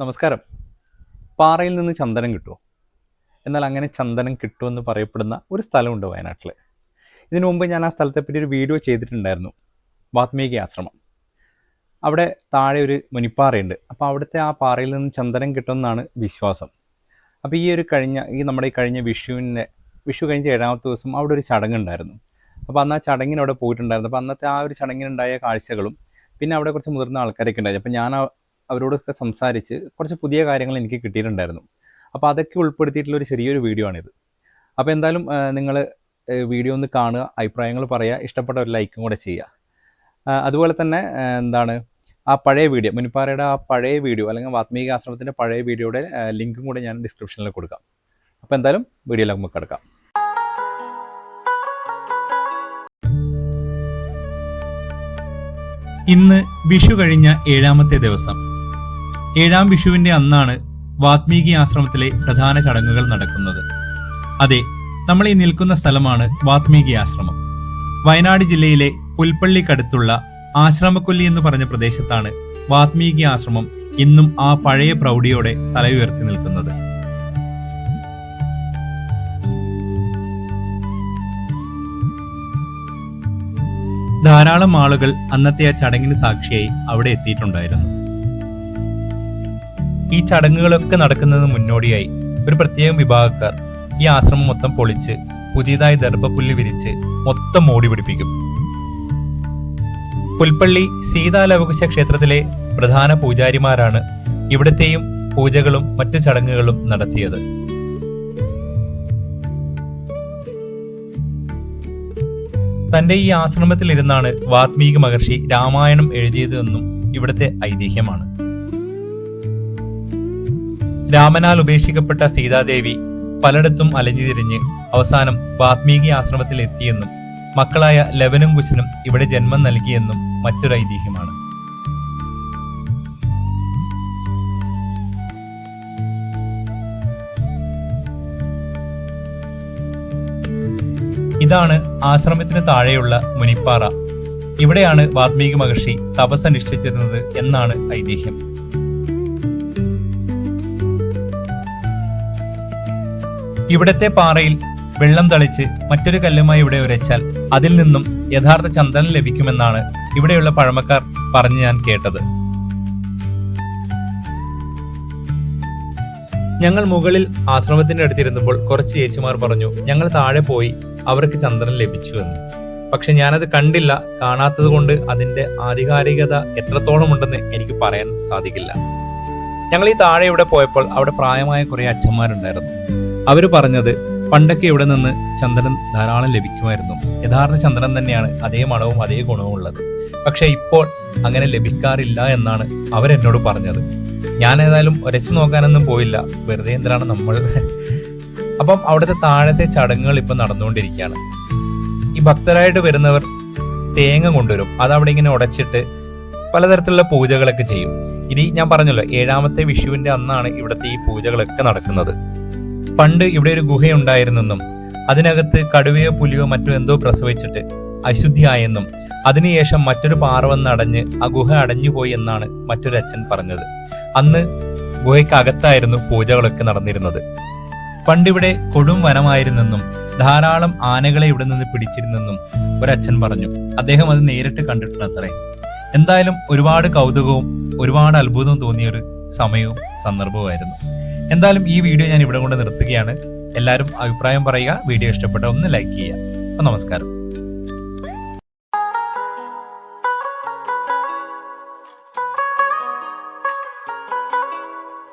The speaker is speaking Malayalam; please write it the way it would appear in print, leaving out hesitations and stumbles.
നമസ്കാരം. പാറയിൽ നിന്ന് ചന്ദനം കിട്ടുമോ? എന്നാൽ അങ്ങനെ ചന്ദനം കിട്ടുമെന്ന് പറയപ്പെടുന്ന ഒരു സ്ഥലമുണ്ട് വയനാട്ടിൽ. ഇതിനു മുമ്പ് ഞാൻ ആ സ്ഥലത്തെപ്പറ്റി ഒരു വീഡിയോ ചെയ്തിട്ടുണ്ടായിരുന്നു. വാത്മീകി ആശ്രമം. അവിടെ താഴെ ഒരു മുനിപ്പാറയുണ്ട്. അപ്പോൾ അവിടുത്തെ ആ പാറയിൽ നിന്ന് ചന്ദനം കിട്ടുമെന്നാണ് വിശ്വാസം. അപ്പോൾ നമ്മുടെ കഴിഞ്ഞ വിഷു കഴിഞ്ഞ 7ാമത്തെ ദിവസം അവിടെ ഒരു ചടങ്ങുണ്ടായിരുന്നു. അപ്പോൾ അന്ന് ആ ചടങ്ങിന് അവിടെ പോയിട്ടുണ്ടായിരുന്നു. അപ്പോൾ അന്നത്തെ ആ ഒരു ചടങ്ങിനുണ്ടായ കാഴ്ചകളും പിന്നെ അവിടെ കുറച്ച് മുതിർന്ന ആൾക്കാരൊക്കെ ഉണ്ടായിരുന്നു. അപ്പോൾ ഞാൻ അവരോടൊക്കെ സംസാരിച്ച് കുറച്ച് പുതിയ കാര്യങ്ങൾ എനിക്ക് കിട്ടിയിട്ടുണ്ടായിരുന്നു. അപ്പോൾ അതൊക്കെ ഉൾപ്പെടുത്തിയിട്ടുള്ളൊരു ചെറിയൊരു വീഡിയോ ആണിത്. അപ്പോൾ എന്തായാലും നിങ്ങൾ വീഡിയോ ഒന്ന് കാണുക, അഭിപ്രായങ്ങൾ പറയുക, ഇഷ്ടപ്പെട്ട ഒരു ലൈക്കും കൂടെ ചെയ്യുക. അതുപോലെ തന്നെ ആ പഴയ വീഡിയോ, മുനിപ്പാറയുടെ ആ പഴയ വീഡിയോ അല്ലെങ്കിൽ വാത്മീകി ആശ്രമത്തിൻ്റെ പഴയ വീഡിയോയുടെ ലിങ്കും കൂടെ ഞാൻ ഡിസ്ക്രിപ്ഷനിൽ കൊടുക്കാം. അപ്പോൾ എന്തായാലും വീഡിയോയിലേക്ക് നമുക്ക് കിടക്കാം. ഇന്ന് വിഷു കഴിഞ്ഞ 7ാമത്തെ ദിവസം. 7ാം വിഷുവിന്റെ അന്നാണ് വാത്മീകി ആശ്രമത്തിലെ പ്രധാന ചടങ്ങുകൾ നടക്കുന്നത്. അതെ, നമ്മൾ ഈ നിൽക്കുന്ന സ്ഥലമാണ് വാത്മീകി ആശ്രമം. വയനാട് ജില്ലയിലെ പുൽപ്പള്ളിക്കടുത്തുള്ള ആശ്രമക്കൊല്ലി എന്ന് പറഞ്ഞ പ്രദേശത്താണ് വാത്മീകി ആശ്രമം ഇന്നും ആ പഴയ പ്രൗഢിയോടെ തലയുയർത്തി നിൽക്കുന്നത്. ധാരാളം ആളുകൾ അന്നത്തെ ആ ചടങ്ങിന് സാക്ഷിയായി അവിടെ എത്തിയിട്ടുണ്ടായിരുന്നു. ഈ ചടങ്ങുകളൊക്കെ നടക്കുന്നതിന് മുന്നോടിയായി ഒരു പ്രത്യേകം വിഭാഗക്കാർ ഈ ആശ്രമം മൊത്തം പൊളിച്ച് പുതിയതായി ദർഭപ്പുല്ല് വിരിച്ച് മൊത്തം മോടി പിടിപ്പിക്കും. പുൽപ്പള്ളി സീതാലവകുശ ക്ഷേത്രത്തിലെ പ്രധാന പൂജാരിമാരാണ് ഇവിടത്തെയും പൂജകളും മറ്റു ചടങ്ങുകളും നടത്തിയത്. തന്റെ ഈ ആശ്രമത്തിൽ ഇരുന്നാണ് വാത്മീകി മഹർഷി രാമായണം എഴുതിയതെന്നും ഇവിടുത്തെ ഐതിഹ്യമാണ്. രാമനാൽ ഉപേക്ഷിക്കപ്പെട്ട സീതാദേവി പലയിടത്തും അലഞ്ഞുതിരിഞ്ഞ് അവസാനം വാത്മീകി ആശ്രമത്തിൽ എത്തിയെന്നും മക്കളായ ലവനും കുശനും ഇവിടെ ജന്മം നൽകിയെന്നും മറ്റൊരു ഐതിഹ്യമാണ്. ഇതാണ് ആശ്രമത്തിന് താഴെയുള്ള മുനിപ്പാറ. ഇവിടെയാണ് വാത്മീകി മഹർഷി തപസ് അനുഷ്ഠിച്ചിരുന്നത് എന്നാണ് ഐതിഹ്യം. ഇവിടത്തെ പാറയിൽ വെള്ളം തളിച്ച് മറ്റൊരു കല്ലുമായി ഇവിടെ ഉരച്ചാൽ അതിൽ നിന്നും യഥാർത്ഥ ചന്ദനം ലഭിക്കുമെന്നാണ് ഇവിടെയുള്ള പഴമക്കാർ പറഞ്ഞു ഞാൻ കേട്ടത്. ഞങ്ങൾ മുകളിൽ ആശ്രമത്തിന്റെ അടുത്തിരുന്നപ്പോൾ കുറച്ച് ചേച്ചിമാർ പറഞ്ഞു ഞങ്ങൾ താഴെ പോയി അവർക്ക് ചന്ദനം ലഭിച്ചു എന്ന്. പക്ഷെ ഞാനത് കണ്ടില്ല. കാണാത്തത് കൊണ്ട് അതിന്റെ ആധികാരികത എത്രത്തോളം ഉണ്ടെന്ന് എനിക്ക് പറയാൻ സാധിക്കില്ല. ഞങ്ങൾ ഈ താഴെ ഇവിടെ പോയപ്പോൾ അവിടെ പ്രായമായ കുറെ അച്ഛന്മാരുണ്ടായിരുന്നു. അവര് പറഞ്ഞത് പണ്ടൊക്കെ ഇവിടെ നിന്ന് ചന്ദനം ധാരാളം ലഭിക്കുമായിരുന്നു. യഥാർത്ഥ ചന്ദനം തന്നെയാണ്, അതേ മണവും അതേ ഗുണവും ഉള്ളത്. പക്ഷെ ഇപ്പോൾ അങ്ങനെ ലഭിക്കാറില്ല എന്നാണ് അവരെന്നോട് പറഞ്ഞത്. ഞാൻ ഏതായാലും ഉരച്ചു നോക്കാനൊന്നും പോയില്ല, വെറുതെ എന്തിനാണ് നമ്മൾ. അപ്പം അവിടുത്തെ താഴത്തെ ചടങ്ങുകൾ ഇപ്പം നടന്നുകൊണ്ടിരിക്കുകയാണ്. ഈ ഭക്തരായിട്ട് വരുന്നവർ തേങ്ങ കൊണ്ടുവരും. അതവിടെ ഇങ്ങനെ ഉടച്ചിട്ട് പലതരത്തിലുള്ള പൂജകളൊക്കെ ചെയ്യും. ഇത് ഞാൻ പറഞ്ഞല്ലോ, 7ാമത്തെ വിഷുവിന്റെ അന്നാണ് ഇവിടുത്തെ ഈ പൂജകളൊക്കെ നടക്കുന്നത്. പണ്ട് ഇവിടെ ഒരു ഗുഹയുണ്ടായിരുന്നെന്നും അതിനകത്ത് കടുവയോ പുലിയോ മറ്റോ എന്തോ പ്രസവിച്ചിട്ട് അശുദ്ധിയായെന്നും അതിനുശേഷം മറ്റൊരു പാറ വന്ന് അടഞ്ഞ് ആ ഗുഹ അടഞ്ഞുപോയി എന്നാണ് മറ്റൊരു അച്ഛൻ പറഞ്ഞത്. അന്ന് ഗുഹയ്ക്കകത്തായിരുന്നു പൂജകളൊക്കെ നടന്നിരുന്നത്. പണ്ടിവിടെ കൊടും വനമായിരുന്നെന്നും ധാരാളം ആനകളെ ഇവിടെ നിന്ന് പിടിച്ചിരുന്നെന്നും ഒരച്ഛൻ പറഞ്ഞു. അദ്ദേഹം അത് നേരിട്ട് കണ്ടിട്ടുണ്ടത്രേ. എന്തായാലും ഒരുപാട് കൗതുകവും ഒരുപാട് അത്ഭുതവും തോന്നിയൊരു സമയവും സന്ദർഭവുമായിരുന്നു. എന്തായാലും ഈ വീഡിയോ ഞാൻ ഇവിടെ കൊണ്ട് നിർത്തുകയാണ്. എല്ലാവരും അഭിപ്രായം പറയുക. വീഡിയോ ഇഷ്ടപ്പെട്ട ഒന്ന് ലൈക്ക് ചെയ്യുക. അപ്പം നമസ്കാരം.